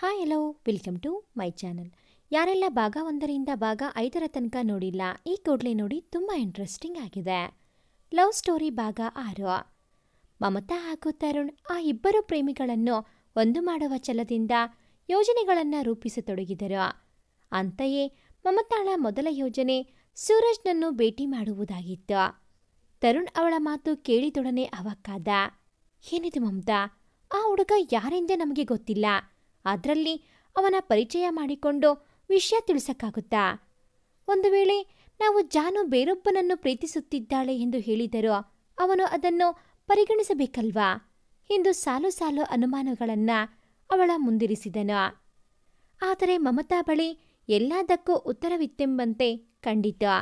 Hi hello welcome to my channel. ಯಾರೆಲ್ಲ ಭಾಗ 1ರಿಂದ ಭಾಗ 5 ತನಕ ನೋಡಿಲ್ಲ, ಈ ಕೂಡಲೇ ನೋಡಿ, ತುಂಬ ಇಂಟ್ರೆಸ್ಟಿಂಗ್ ಆಗಿದೆ. ಲವ್ ಸ್ಟೋರಿ ಭಾಗ 6. ಮಮತಾ ಹಾಗೂ ತರುಣ್ ಆ ಇಬ್ಬರು ಪ್ರೇಮಿಗಳನ್ನು ಒಂದು ಮಾಡುವ ಛಲದಿಂದ ಯೋಜನೆಗಳನ್ನು ರೂಪಿಸತೊಡಗಿದರು. ಅಂತೆಯೇ ಮಮತಾಳ ಮೊದಲ ಯೋಜನೆ ಸೂರಜ್ನನ್ನು ಭೇಟಿ ಮಾಡುವುದಾಗಿತ್ತು. ತರುಣ್ ಅವಳ ಮಾತು ಕೇಳಿದೊಡನೆ ಅವಾಕ್ಕಾದ. ಏನಿದು ಮಮತಾ, ಆ ಹುಡುಗ ಯಾರೆಂದೇ ನಮಗೆ ಗೊತ್ತಿಲ್ಲ, ಅದರಲ್ಲಿ ಅವನ ಪರಿಚಯ ಮಾಡಿಕೊಂಡು ವಿಷಯ ತಿಳಿಸಕ್ಕಾಗುತ್ತಾ? ಒಂದು ವೇಳೆ ನಾವು ಜಾನು ಬೇರೊಬ್ಬನನ್ನು ಪ್ರೀತಿಸುತ್ತಿದ್ದಾಳೆ ಎಂದು ಹೇಳಿದರೂ ಅವನು ಅದನ್ನು ಪರಿಗಣಿಸಬೇಕಲ್ವಾ ಎಂದು ಸಾಲು ಸಾಲು ಅನುಮಾನಗಳನ್ನು ಅವಳ ಮುಂದಿರಿಸಿದನು. ಆದರೆ ಮಮತಾ ಬಳಿ ಎಲ್ಲದಕ್ಕೂ ಉತ್ತರವಿತ್ತೆಂಬಂತೆ ಕಂಡಿತು.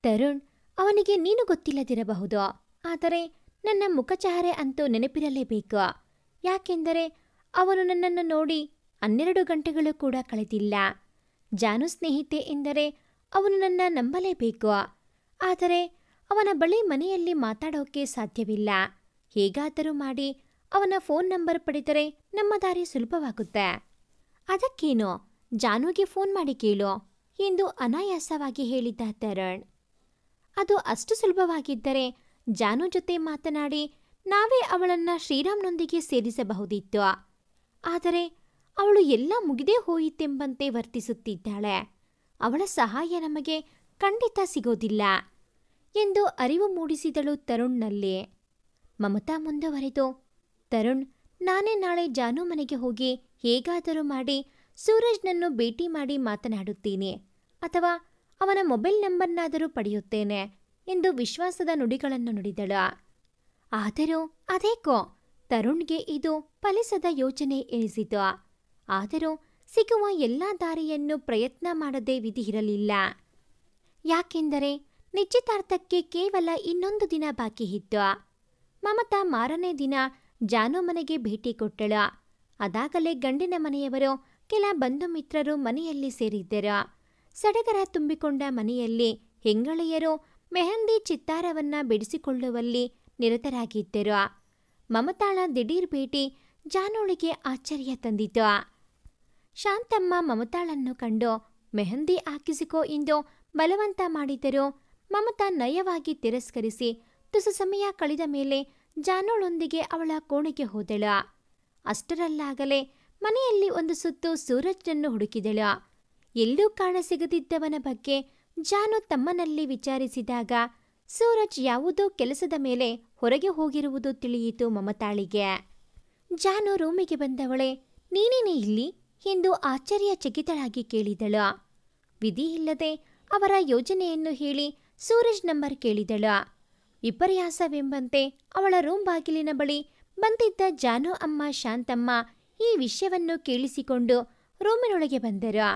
ತರುಣ್, ಅವನಿಗೆ ನೀನು ಗೊತ್ತಿಲ್ಲದಿರಬಹುದು, ಆದರೆ ನನ್ನ ಮುಖಚಹರೆ ಅಂತೂ ನೆನಪಿರಲೇಬೇಕು. ಯಾಕೆಂದರೆ ಅವನು ನನ್ನನ್ನು ನೋಡಿ 12 ಗಂಟೆಗಳು ಕೂಡ ಕಳೆದಿಲ್ಲ. ಜಾನು ಸ್ನೇಹಿತೆ ಎಂದರೆ ಅವನು ನನ್ನ ನಂಬಲೇಬೇಕು. ಆದರೆ ಅವನ ಬಳಿ ಮನೆಯಲ್ಲಿ ಮಾತಾಡೋಕೆ ಸಾಧ್ಯವಿಲ್ಲ. ಹೇಗಾದರೂ ಮಾಡಿ ಅವನ ಫೋನ್ ನಂಬರ್ ಪಡೆದರೆ ನಮ್ಮ ದಾರಿ ಸುಲಭವಾಗುತ್ತೆ. ಅದಕ್ಕೇನು, ಜಾನುಗೆ ಫೋನ್ ಮಾಡಿ ಕೇಳು ಎಂದು ಅನಾಯಾಸವಾಗಿ ಹೇಳಿದ್ದ ತರುಣ್. ಅದು ಅಷ್ಟು ಸುಲಭವಾಗಿದ್ದರೆ ಜಾನು ಜೊತೆ ಮಾತನಾಡಿ ನಾವೇ ಅವಳನ್ನು ಶ್ರೀರಾಮ್ನೊಂದಿಗೆ ಸೇರಿಸಬಹುದಿತ್ತು. ಆದರೆ ಅವಳು ಎಲ್ಲ ಮುಗಿದೇ ಹೋಯಿತೆಂಬಂತೆ ವರ್ತಿಸುತ್ತಿದ್ದಾಳೆ. ಅವಳ ಸಹಾಯ ನಮಗೆ ಖಂಡಿತ ಸಿಗೋದಿಲ್ಲ ಎಂದು ಅರಿವು ಮೂಡಿಸಿದಳು ತರುಣ್ನಲ್ಲಿ. ಮಮತಾ ಮುಂದುವರೆದು, ತರುಣ್, ನಾನೇ ನಾಳೆ ಜಾನು ಮನೆಗೆ ಹೋಗಿ ಹೇಗಾದರೂ ಮಾಡಿ ಸೂರಜ್ನನ್ನು ಭೇಟಿ ಮಾಡಿ ಮಾತನಾಡುತ್ತೀನಿ, ಅಥವಾ ಅವನ ಮೊಬೈಲ್ ನಂಬರ್ನಾದರೂ ಪಡೆಯುತ್ತೇನೆ ಎಂದು ವಿಶ್ವಾಸದ ನುಡಿಗಳನ್ನು ನುಡಿದಳು. ಆದರೂ ಅದೇಕೋ ತರುಣ್ಗೆ ಇದು ಫಲಿಸದ ಯೋಚನೆ ಎನಿಸಿತು. ಆದರೂ ಸಿಗುವ ಎಲ್ಲ ದಾರಿಯನ್ನು ಪ್ರಯತ್ನ ಮಾಡದೆ ವಿಧಿ ಇರಲಿಲ್ಲ. ಯಾಕೆಂದರೆ ನಿಶ್ಚಿತಾರ್ಥಕ್ಕೆ ಕೇವಲ ಇನ್ನೊಂದು ದಿನ ಬಾಕಿ ಇತ್ತು. ಮಮತಾ ಮಾರನೇ ದಿನ ಜಾನು ಮನೆಗೆ ಭೇಟಿ ಕೊಟ್ಟಳು. ಅದಾಗಲೇ ಗಂಡಿನ ಮನೆಯವರು ಕೆಲ ಬಂಧು ಮಿತ್ರರು ಮನೆಯಲ್ಲಿ ಸೇರಿದ್ದರು. ಸಡಗರ ತುಂಬಿಕೊಂಡ ಮನೆಯಲ್ಲಿ ಹೆಂಗಳೆಯರು ಮೆಹಂದಿ ಚಿತ್ತಾರವನ್ನ ಬಿಡಿಸಿಕೊಳ್ಳುವಲ್ಲಿ ನಿರತರಾಗಿದ್ದರು. ಮಮತಾಳ ದಿಢೀರ್ ಭೇಟಿ ಜಾನೋಳಿಗೆ ಆಶ್ಚರ್ಯ ತಂದಿತು. ಶಾಂತಮ್ಮ ಮಮತಾಳನ್ನು ಕಂಡು ಮೆಹಂದಿ ಹಾಕಿಸಿಕೋ ಎಂದು ಬಲವಂತ ಮಾಡಿದರೂ ಮಮತಾ ನಯವಾಗಿ ತಿರಸ್ಕರಿಸಿ ತುಸು ಸಮಯ ಕಳೆದ ಮೇಲೆ ಜಾನೋಳೊಂದಿಗೆ ಅವಳ ಕೋಣೆಗೆ ಹೋದಳು. ಅಷ್ಟರಲ್ಲಾಗಲೇ ಮನೆಯಲ್ಲಿ ಒಂದು ಸುತ್ತು ಸೂರಜ್ನನ್ನು ಹುಡುಕಿದಳು. ಎಲ್ಲೂ ಕಾಣಸಿಗದಿದ್ದವನ ಬಗ್ಗೆ ಜಾನು ತಮ್ಮನಲ್ಲಿ ವಿಚಾರಿಸಿದಾಗ ಸೂರಜ್ ಯಾವುದೋ ಕೆಲಸದ ಮೇಲೆ ಹೊರಗೆ ಹೋಗಿರುವುದು ತಿಳಿಯಿತು ಮಮತಾಳಿಗೆ. ಜಾನು ರೂಮಿಗೆ ಬಂದವಳೆ, ನೀನೇನೇ ಇಲ್ಲಿ ಎಂದು ಆಶ್ಚರ್ಯಚಕಿತಳಾಗಿ ಕೇಳಿದಳು. ವಿಧಿಯಿಲ್ಲದೆ ಅವರ ಯೋಜನೆಯನ್ನು ಹೇಳಿ ಸೂರಜ್ ನಂಬರ್ ಕೇಳಿದಳು. ವಿಪರ್ಯಾಸವೆಂಬಂತೆ ಅವಳ ರೂಮ್ ಬಾಗಿಲಿನ ಬಳಿ ಬಂದಿದ್ದ ಜಾನು ಅಮ್ಮ ಶಾಂತಮ್ಮ ಈ ವಿಷಯವನ್ನು ಕೇಳಿಸಿಕೊಂಡು ರೂಮಿನೊಳಗೆ ಬಂದರು.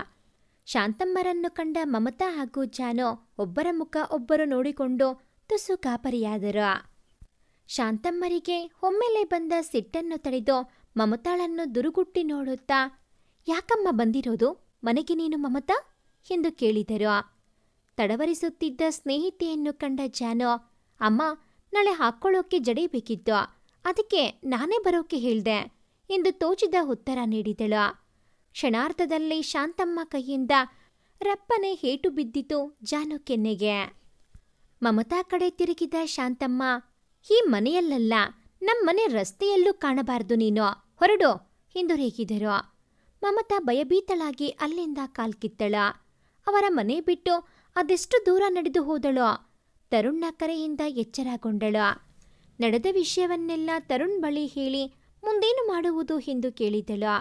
ಶಾಂತಮ್ಮರನ್ನು ಕಂಡ ಮಮತಾ ಹಾಗೂ ಜಾನು ಒಬ್ಬರ ಮುಖ ಒಬ್ಬರು ನೋಡಿಕೊಂಡು ತುಸು ಗಾಬರಿಯಾದರು. ಶಾಂತಮ್ಮರಿಗೆ ಒಮ್ಮೆಲೆ ಬಂದ ಸಿಟ್ಟನ್ನು ತಡೆದು ಮಮತಾಳನ್ನು ದುರುಗುಟ್ಟಿ ನೋಡುತ್ತಾ, ಯಾಕಮ್ಮ ಬಂದಿರೋದು ಮನೆಗೆ ನೀನು ಮಮತಾ ಎಂದು ಕೇಳಿದರು. ತಡವರಿಸುತ್ತಿದ್ದ ಸ್ನೇಹಿತೆಯನ್ನು ಕಂಡ ಜಾನು, ಅಮ್ಮ, ನಾಳೆ ಹಾಕ್ಕೊಳ್ಳೋಕೆ ಜಡೆ ಬೇಕಿತ್ತು, ಅದಕ್ಕೆ ನಾನೇ ಬರೋಕೆ ಹೇಳ್ದೆ ಎಂದು ತೋಚಿದ ಉತ್ತರ ನೀಡಿದಳು. ಕ್ಷಣಾರ್ಧದಲ್ಲಿ ಶಾಂತಮ್ಮ ಕೈಯಿಂದ ರಪ್ಪನೆ ಏಟು ಬಿದ್ದಿತು ಜಾನು ಕೆನ್ನೆಗೆ. ಮಮತಾ ಕಡೆ ತಿರುಗಿದ ಶಾಂತಮ್ಮ, ಈ ಮನೆಯಲ್ಲ, ನಮ್ಮನೆ ರಸ್ತೆಯಲ್ಲೂ ಕಾಣಬಾರದು ನೀನು, ಹೊರಡು ಎಂದು ರೇಗಿದರು. ಮಮತಾ ಭಯಭೀತಳಾಗಿ ಅಲ್ಲಿಂದ ಕಾಲ್ಕಿತ್ತಳ. ಅವರ ಮನೆ ಬಿಟ್ಟು ಅದೆಷ್ಟು ದೂರ ನಡೆದು ಹೋದಳು. ತರುಣ್ನ ಕರೆಯಿಂದ ಎಚ್ಚರಗೊಂಡಳು. ನಡೆದ ವಿಷಯವನ್ನೆಲ್ಲ ತರುಣ್ ಬಳಿ ಹೇಳಿ ಮುಂದೇನು ಮಾಡುವುದು ಎಂದು ಕೇಳಿದಳು.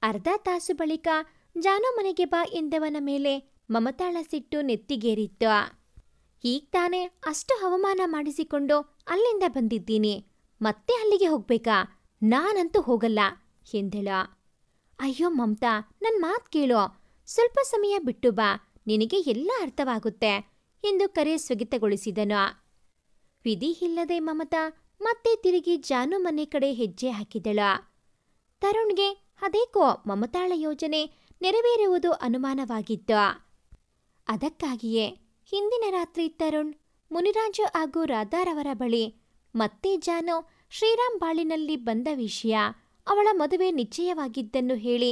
ಅರ್ಧ ತಾಸು ಬಳಿಕ ಜಾನು ಮನೆಗೆ ಬಾ ಎಂದವನ ಮೇಲೆ ಮಮತಾಳ ಸಿಟ್ಟು ನೆತ್ತಿಗೇರಿತ್ತು. ಈಗ ತಾನೇ ಅಷ್ಟು ಅವಮಾನ ಮಾಡಿಸಿಕೊಂಡು ಅಲ್ಲಿಂದ ಬಂದಿದ್ದೀನಿ, ಮತ್ತೆ ಅಲ್ಲಿಗೆ ಹೋಗ್ಬೇಕಾ? ನಾನಂತೂ ಹೋಗಲ್ಲ ಎಂದಳು. ಅಯ್ಯೋ ಮಮತಾ, ನನ್ನ ಮಾತು ಕೇಳೋ, ಸ್ವಲ್ಪ ಸಮಯ ಬಿಟ್ಟು ಬಾ, ನಿನಗೆ ಎಲ್ಲ ಅರ್ಥವಾಗುತ್ತೆ ಎಂದು ಕರೆ ಸ್ಥಗಿತಗೊಳಿಸಿದನು. ವಿಧಿ ಇಲ್ಲದೆ ಮಮತಾ ಮತ್ತೆ ತಿರುಗಿ ಜಾನು ಮನೆ ಕಡೆ ಹೆಜ್ಜೆ ಹಾಕಿದಳು. ತರುಣ್ಗೆ ಅದೇಕೋ ಮಮತಾಳ ಯೋಜನೆ ನೆರವೇರುವುದು ಅನುಮಾನವಾಗಿತ್ತು. ಅದಕ್ಕಾಗಿಯೇ ಹಿಂದಿನ ರಾತ್ರಿ ತರುಣ್ ಮುನಿರಾಜು ಹಾಗೂ ರಾಧಾರವರ ಬಳಿ ಮತ್ತೆ ಜಾನು ಶ್ರೀರಾಮ್ ಬಾಳಿನಲ್ಲಿ ಬಂದ ವಿಷಯ, ಅವಳ ಮದುವೆ ನಿಶ್ಚಯವಾಗಿದ್ದನ್ನು ಹೇಳಿ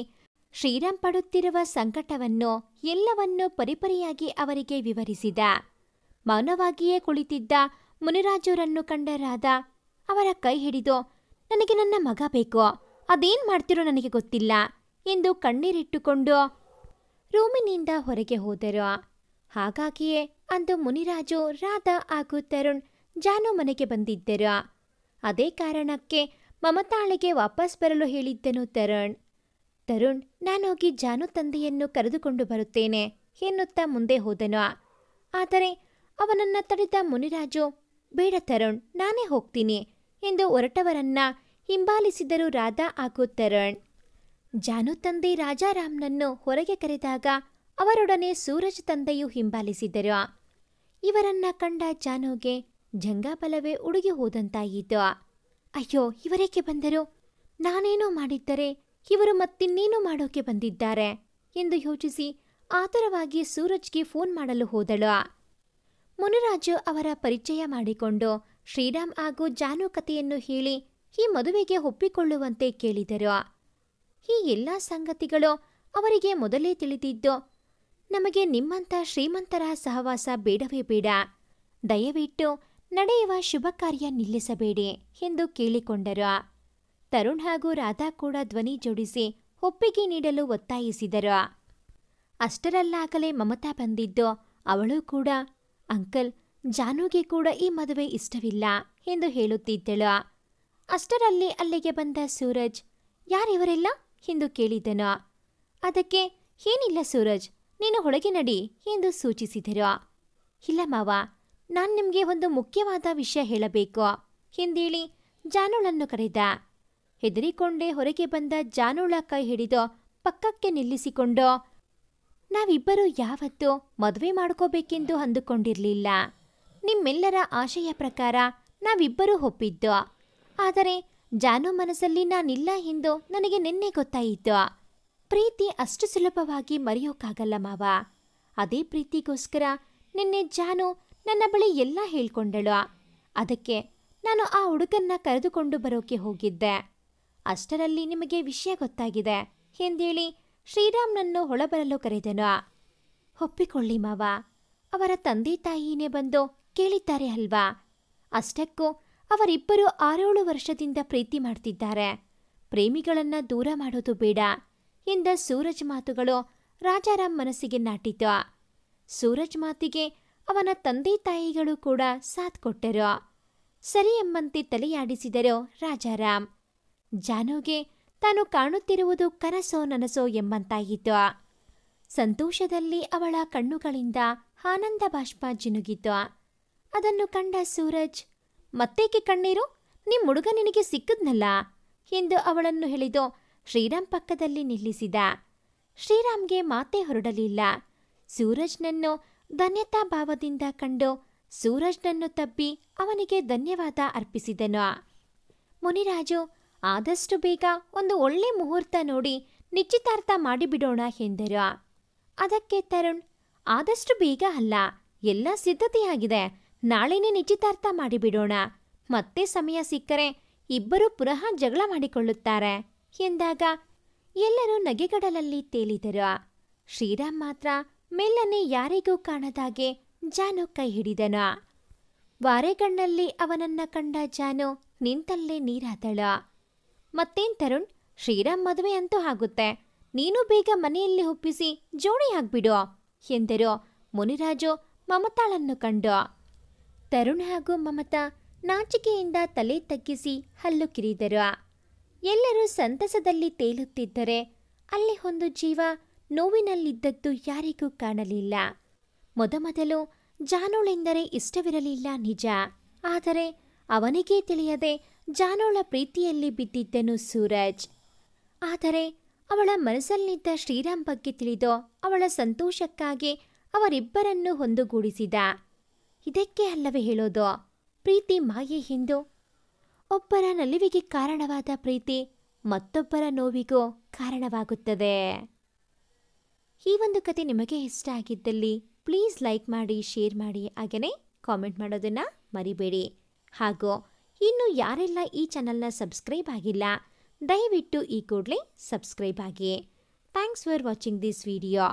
ಶ್ರೀರಾಮ್ ಪಡುತ್ತಿರುವ ಸಂಕಟವನ್ನು ಎಲ್ಲವನ್ನೂ ಪರಿಪರಿಯಾಗಿ ಅವರಿಗೆ ವಿವರಿಸಿದ. ಮೌನವಾಗಿಯೇ ಕುಳಿತಿದ್ದ ಮುನಿರಾಜುರನ್ನು ಕಂಡ ರಾಧಾ ಅವರ ಕೈ ಹಿಡಿದು, ನನಗೆ ನನ್ನ ಮಗ ಬೇಕು, ಅದೇನ್ ಮಾಡ್ತಿರೋ ನನಗೆ ಗೊತ್ತಿಲ್ಲ ಎಂದು ಕಣ್ಣೀರಿಟ್ಟುಕೊಂಡು ರೂಮಿನಿಂದ ಹೊರಗೆ ಹೋದರು. ಹಾಗಾಗಿಯೇ ಅಂದು ಮುನಿರಾಜು, ರಾಧಾ ಹಾಗೂ ತರುಣ್ ಜಾನು ಮನೆಗೆ ಬಂದಿದ್ದರು. ಅದೇ ಕಾರಣಕ್ಕೆ ಮಮತಾಳಿಗೆ ವಾಪಸ್ ಬರಲು ಹೇಳಿದ್ದನು ತರುಣ್ ನಾನೋಗಿ ಜಾನು ತಂದೆಯನ್ನು ಕರೆದುಕೊಂಡು ಬರುತ್ತೇನೆ ಎನ್ನುತ್ತಾ ಮುಂದೆ ಹೋದನು. ಆದರೆ ಅವನನ್ನ ತಡೆದ ಮುನಿರಾಜು, ಬೇಡ ತರುಣ್, ನಾನೇ ಹೋಗ್ತೀನಿ ಎಂದು ಹೊರಟವರನ್ನ ಹಿಂಬಾಲಿಸಿದರು ರಾಧಾ ಹಾಗೂ ತರುಣ್. ಜಾನು ತಂದೆ ರಾಜಾರಾಮ್ನನ್ನು ಹೊರಗೆ ಕರೆದಾಗ ಅವರೊಡನೆ ಸೂರಜ್ ತಂದೆಯೂ ಹಿಂಬಾಲಿಸಿದರು. ಇವರನ್ನ ಕಂಡ ಜಾನುಗೆ ಜಂಗಾಬಲವೇ ಉಡುಗಿ ಹೋದಂತಾಯಿತು. ಅಯ್ಯೋ, ಇವರೇಕೆ ಬಂದರು? ನಾನೇನೋ ಮಾಡಿದ್ದರೆ ಇವರು ಮತ್ತಿನ್ನೇನೋ ಮಾಡೋಕೆ ಬಂದಿದ್ದಾರೆ ಎಂದು ಯೋಚಿಸಿ ಆತುರವಾಗಿ ಸೂರಜ್ಗೆ ಫೋನ್ ಮಾಡಲು ಹೋದಳು. ಮುನಿರಾಜು ಅವರ ಪರಿಚಯ ಮಾಡಿಕೊಂಡು ಶ್ರೀರಾಮ್ ಹಾಗೂ ಜಾನು ಕಥೆಯನ್ನು ಹೇಳಿ ಈ ಮದುವೆಗೆ ಒಪ್ಪಿಕೊಳ್ಳುವಂತೆ ಕೇಳಿದರು. ಈ ಎಲ್ಲ ಸಂಗತಿಗಳು ಅವರಿಗೆ ಮೊದಲೇ ತಿಳಿದಿದ್ದು. ನಮಗೆ ನಿಮ್ಮಂಥ ಶ್ರೀಮಂತರ ಸಹವಾಸ ಬೇಡವೇ ಬೇಡ, ದಯವಿಟ್ಟು ನಡೆಯುವ ಶುಭ ಕಾರ್ಯ ನಿಲ್ಲಿಸಬೇಡಿ ಎಂದು ಕೇಳಿಕೊಂಡರು. ತರುಣ್ ಹಾಗೂ ರಾಧಾ ಕೂಡ ಧ್ವನಿ ಜೋಡಿಸಿ ಒಪ್ಪಿಗೆ ನೀಡಲು ಒತ್ತಾಯಿಸಿದರು. ಅಷ್ಟರಲ್ಲಾಗಲೇ ಮಮತಾ ಬಂದಿದ್ದು. ಅವಳು ಕೂಡ, ಅಂಕಲ್, ಜಾನುಗೆ ಕೂಡ ಈ ಮದುವೆ ಇಷ್ಟವಿಲ್ಲ ಎಂದು ಹೇಳುತ್ತಿದ್ದಳು. ಅಷ್ಟರಲ್ಲಿ ಅಲ್ಲಿಗೆ ಬಂದ ಸೂರಜ್, ಯಾರಿವರೆಲ್ಲ ಎಂದು ಕೇಳಿದನು. ಅದಕ್ಕೆ, ಏನಿಲ್ಲ ಸೂರಜ್, ನೀನು ಒಳಗೆ ನಡಿ ಎಂದು ಸೂಚಿಸಿದರು. ಇಲ್ಲ ಮಾವ, ನಾನು ನಿಮಗೆ ಒಂದು ಮುಖ್ಯವಾದ ವಿಷಯ ಹೇಳಬೇಕು ಎಂದೇಳಿ ಜಾನುಳನ್ನು ಕರೆದ. ಹೆದರಿಕೊಂಡೇ ಹೊರಗೆ ಬಂದ ಜಾನುಳ ಕೈ ಹಿಡಿದು ಪಕ್ಕಕ್ಕೆ ನಿಲ್ಲಿಸಿಕೊಂಡು, ನಾವಿಬ್ಬರೂ ಯಾವತ್ತೂ ಮದುವೆ ಮಾಡ್ಕೋಬೇಕೆಂದು ಅಂದುಕೊಂಡಿರಲಿಲ್ಲ. ನಿಮ್ಮೆಲ್ಲರ ಆಶಯ ಪ್ರಕಾರ ನಾವಿಬ್ಬರೂ ಒಪ್ಪಿದ್ದು. ಆದರೆ ಜಾನು ಮನಸ್ಸಲ್ಲಿ ನಾನಿಲ್ಲ ಎಂದು ನನಗೆ ನಿನ್ನೆ ಗೊತ್ತಾಯಿತು. ಪ್ರೀತಿ ಅಷ್ಟು ಸುಲಭವಾಗಿ ಮರೆಯೋಕ್ಕಾಗಲ್ಲ ಮಾವ. ಅದೇ ಪ್ರೀತಿಗೋಸ್ಕರ ನಿನ್ನೆ ಜಾನು ನನ್ನ ಬಳಿ ಎಲ್ಲ ಹೇಳ್ಕೊಂಡಳು. ಅದಕ್ಕೆ ನಾನು ಆ ಹುಡುಗನ್ನ ಕರೆದುಕೊಂಡು ಬರೋಕೆ ಹೋಗಿದ್ದೆ. ಅಷ್ಟರಲ್ಲಿ ನಿಮಗೆ ವಿಷಯ ಗೊತ್ತಾಗಿದೆ ಎಂದೇಳಿ ಶ್ರೀರಾಮ್ನನ್ನು ಹೊಳಬರಲು ಕರೆದನು. ಒಪ್ಪಿಕೊಳ್ಳಿ ಮಾವ, ಅವರ ತಂದೆ ತಾಯಿನೇ ಬಂದು ಕೇಳಿದ್ದಾರೆ ಅಲ್ವಾ? ಅಷ್ಟಕ್ಕೂ ಅವರಿಬ್ಬರು 6-7 ವರ್ಷದಿಂದ ಪ್ರೀತಿ ಮಾಡ್ತಿದ್ದಾರೆ. ಪ್ರೇಮಿಗಳನ್ನ ದೂರ ಮಾಡೋದು ಬೇಡ ಎಂದ ಸೂರಜ್ ಮಾತುಗಳು ರಾಜಾರಾಮ್ ಮನಸ್ಸಿಗೆ ನಾಟಿತು. ಸೂರಜ್ ಮಾತಿಗೆ ಅವನ ತಂದೆ ತಾಯಿಗಳು ಕೂಡ ಸಾಥ್ ಕೊಟ್ಟರು. ಸರಿ ಎಂಬಂತೆ ತಲೆಯಾಡಿಸಿದರು ರಾಜಾರಾಮ್. ಜಾನುಗೆ ತಾನು ಕಾಣುತ್ತಿರುವುದು ಕನಸೋ ನನಸೋ ಎಂಬಂತಾಯಿತು. ಸಂತೋಷದಲ್ಲಿ ಅವಳ ಕಣ್ಣುಗಳಿಂದ ಆನಂದ ಬಾಷ್ಪ ಜಿನುಗಿತು. ಅದನ್ನು ಕಂಡ ಸೂರಜ್, ಮತ್ತೇಕೆ ಕಣ್ಣೀರು? ನಿಮ್ ಹುಡುಗ ನಿನಗೆ ಸಿಕ್ಕದ್ನಲ್ಲ ಎಂದು ಅವಳನ್ನು ಎಳೆದು ಶ್ರೀರಾಮ್ ಪಕ್ಕದಲ್ಲಿ ನಿಲ್ಲಿಸಿದ. ಶ್ರೀರಾಮ್ಗೆ ಮಾತೇ ಹೊರಡಲಿಲ್ಲ. ಸೂರಜ್ನನ್ನು ಧನ್ಯತಾ ಭಾವದಿಂದ ಕಂಡು ಸೂರಜ್ನನ್ನು ತಬ್ಬಿ ಅವನಿಗೆ ಧನ್ಯವಾದ ಅರ್ಪಿಸಿದನು. ಮುನಿರಾಜು, ಆದಷ್ಟು ಬೇಗ ಒಂದು ಒಳ್ಳೆ ಮುಹೂರ್ತ ನೋಡಿ ನಿಶ್ಚಿತಾರ್ಥ ಮಾಡಿಬಿಡೋಣ ಎಂದರು. ಅದಕ್ಕೆ ತರುಣ್, ಆದಷ್ಟು ಬೇಗ ಅಲ್ಲ, ಎಲ್ಲ ಸಿದ್ಧತೆಯಾಗಿದೆ, ನಾಳೆನೇ ನಿಶ್ಚಿತಾರ್ಥ ಮಾಡಿಬಿಡೋಣ. ಮತ್ತೆ ಸಮಯ ಸಿಕ್ಕರೆ ಇಬ್ಬರೂ ಪುನಃ ಜಗಳ ಮಾಡಿಕೊಳ್ಳುತ್ತಾರೆ ಎಂದಾಗ ಎಲ್ಲರೂ ನಗೆಗಡಲಲ್ಲಿ ತೇಲಿದರು. ಶ್ರೀರಾಮ್ ಮಾತ್ರ ಮೆಲ್ಲನೆ ಯಾರಿಗೂ ಕಾಣದಾಗೆ ಜಾನು ಕೈ ಹಿಡಿದನು. ವಾರೆಗಣ್ಣಲ್ಲಿ ಅವನನ್ನ ಕಂಡ ಜಾನು ನಿಂತಲ್ಲೇ ನೀರಾದಳು. ಮತ್ತೇನ್ ತರುಣ್, ಶ್ರೀರಾಮ್ ಮದುವೆ ಅಂತೂ ಆಗುತ್ತೆ, ನೀನು ಬೇಗ ಮನೆಯಲ್ಲಿ ಒಪ್ಪಿಸಿ ಜೋಡಿ ಆಗ್ಬಿಡು ಎಂದರು ಮುನಿರಾಜು ಮಮತಾಳನ್ನು ಕಂಡು. ತರುಣ್ ಹಾಗೂ ಮಮತಾ ನಾಚಿಕೆಯಿಂದ ತಲೆ ತಗ್ಗಿಸಿ ಹಲ್ಲು ಕಿರಿದರು. ಎಲ್ಲರೂ ಸಂತಸದಲ್ಲಿ ತೇಲುತ್ತಿದ್ದರೆ ಅಲ್ಲಿ ಒಂದು ಜೀವ ನೋವಿನಲ್ಲಿದ್ದದ್ದು ಯಾರಿಗೂ ಕಾಣಲಿಲ್ಲ. ಮೊದಮೊದಲು ಜಾನುಳೆಂದರೆ ಇಷ್ಟವಿರಲಿಲ್ಲ ನಿಜ. ಆದರೆ ಅವನಿಗೇ ತಿಳಿಯದೆ ಜಾನುಳ ಪ್ರೀತಿಯಲ್ಲಿ ಬಿದ್ದಿದ್ದನು ಸೂರಜ್. ಆದರೆ ಅವಳ ಮನಸ್ಸಲ್ಲಿದ್ದ ಶ್ರೀರಾಮ್ ಬಗ್ಗೆ ತಿಳಿದು ಅವಳ ಸಂತೋಷಕ್ಕಾಗಿ ಅವರಿಬ್ಬರನ್ನೂ ಒಂದುಗೂಡಿಸಿದ. ಇದಕ್ಕೆ ಅಲ್ಲವೇ ಹೇಳೋದು ಪ್ರೀತಿ ಮಾಯೆ ಎಂದು. ಒಬ್ಬರ ನಲಿವಿಗೆ ಕಾರಣವಾದ ಪ್ರೀತಿ ಮತ್ತೊಬ್ಬರ ನೋವಿಗೂ ಕಾರಣವಾಗುತ್ತದೆ. ಈ ಒಂದು ಕತೆ ನಿಮಗೆ ಇಷ್ಟ ಆಗಿದ್ದಲ್ಲಿ ಪ್ಲೀಸ್ ಲೈಕ್ ಮಾಡಿ, ಶೇರ್ ಮಾಡಿ, ಹಾಗೆಯೇ ಕಾಮೆಂಟ್ ಮಾಡೋದನ್ನು ಮರಿಬೇಡಿ. ಹಾಗೂ ಇನ್ನು ಯಾರೆಲ್ಲ ಈ ಚಾನಲ್ನ ಸಬ್ಸ್ಕ್ರೈಬ್ ಆಗಿಲ್ಲ, ದಯವಿಟ್ಟು ಈ ಕೂಡಲೇ ಸಬ್ಸ್ಕ್ರೈಬ್ ಆಗಿ. Thank thanks for watching this video.